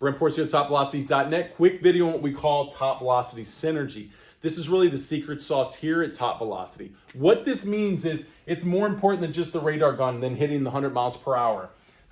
Brent Porcio, TopVelocity.net. Quick video on what we call TopVelocity Synergy. This is really the secret sauce here at TopVelocity. What this means is it's more important than just the radar gun than hitting the 100 miles per hour.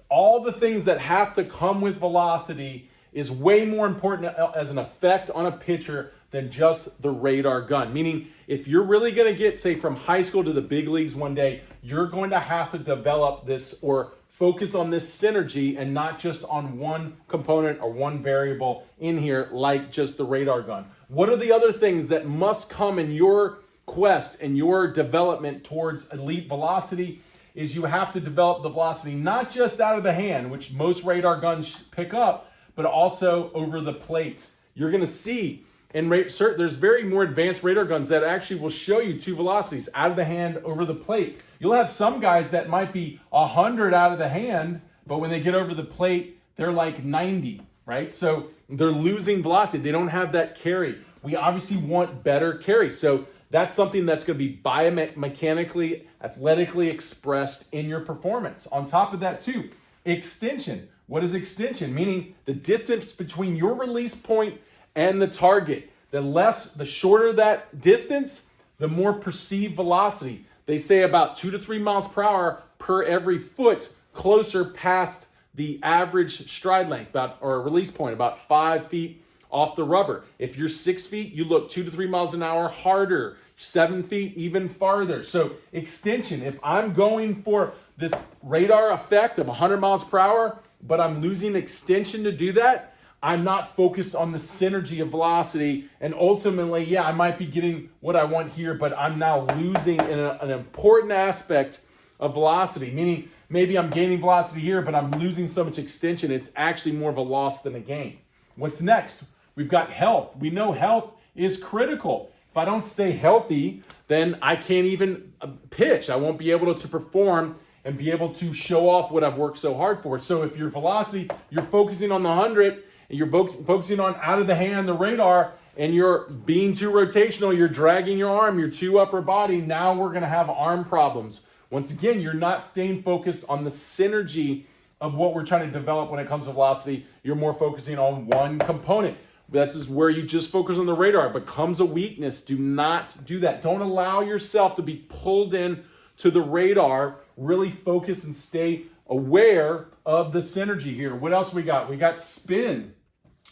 All the things that have to come with velocity is way more important as an effect on a pitcher than just the radar gun. Meaning, if you're really going to get, say, from high school to the big leagues one day, you're going to have to develop this or focus on this synergy and not just on one component or one variable in here like just the radar gun. What are the other things that must come in your quest and your development towards elite velocity? Is you have to develop the velocity not just out of the hand, which most radar guns pick up, but also over the plate. You're going to see there's very more advanced radar guns that actually will show you two velocities, out of the hand, over the plate. You'll have some guys that might be 100 out of the hand, but when they get over the plate, they're like 90, right? So they're losing velocity. They don't have that carry. We obviously want better carry. So that's something that's going to be biomechanically, athletically expressed in your performance. On top of that too, extension. What is extension? Meaning the distance between your release point and the target. The shorter that distance, the more perceived velocity. They say about 2 to 3 miles per hour per every foot closer past the average stride length, or release point, about 5 feet off the rubber. If you're 6 feet, you look 2 to 3 miles an hour harder. 7 feet, even farther. So extension, if I'm going for this radar effect of 100 miles per hour, but I'm losing extension to do that, I'm not focused on the synergy of velocity. And ultimately, yeah, I might be getting what I want here, but I'm now losing an important aspect of velocity, meaning maybe I'm gaining velocity here, but I'm losing so much extension, it's actually more of a loss than a gain. What's next? We've got health. We know health is critical. If I don't stay healthy, then I can't even pitch. I won't be able to perform and be able to show off what I've worked so hard for. So if your velocity, you're focusing on the 100, and you're focusing on out of the hand, the radar, and you're being too rotational, you're dragging your arm, your too upper body, now we're going to have arm problems. Once again, you're not staying focused on the synergy of what we're trying to develop when it comes to velocity. You're more focusing on one component. This is where you just focus on the radar. It becomes a weakness. Do not do that. Don't allow yourself to be pulled in to the radar. Really focus and stay aware of the synergy here. What else we got? We got spin.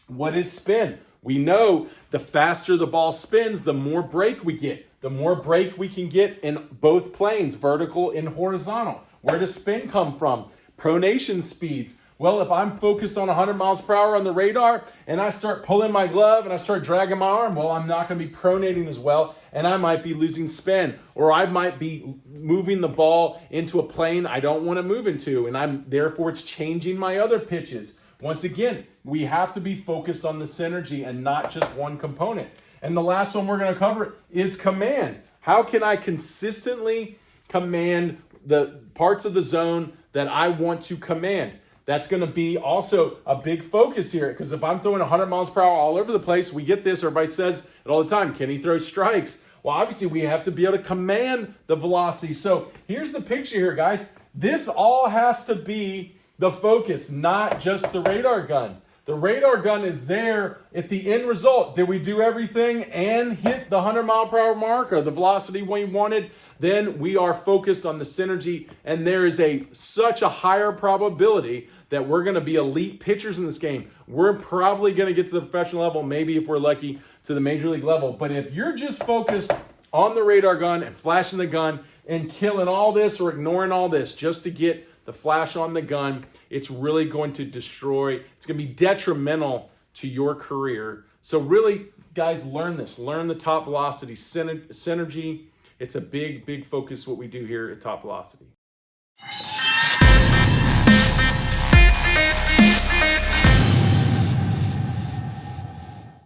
What is spin? We know the faster the ball spins, the more break we get. The more break we can get in both planes, vertical and horizontal. Where does spin come from? Pronation speeds. Well, if I'm focused on 100 miles per hour on the radar and I start pulling my glove and I start dragging my arm, well, I'm not going to be pronating as well, and I might be losing spin, or I might be moving the ball into a plane I don't want to move into, and therefore it's changing my other pitches. Once again, we have to be focused on the synergy and not just one component. And the last one we're going to cover is command. How can I consistently command the parts of the zone that I want to command? That's going to be also a big focus here, because if I'm throwing 100 miles per hour all over the place, we get this, everybody says it all the time, can he throw strikes? Well, obviously we have to be able to command the velocity. So here's the picture here, guys. This all has to be the focus, not just the radar gun. The radar gun is there at the end result. Did we do everything and hit the 100 mile per hour mark or the velocity we wanted? Then we are focused on the synergy, and there is such a higher probability that we're going to be elite pitchers in this game. We're probably going to get to the professional level, maybe if we're lucky to the major league level. But if you're just focused on the radar gun and flashing the gun and killing all this or ignoring all this just to get the flash on the gun, it's really going to destroy, it's going to be detrimental to your career. So really, guys, learn this. Learn the TopVelocity Synergy. It's a big, big focus what we do here at TopVelocity.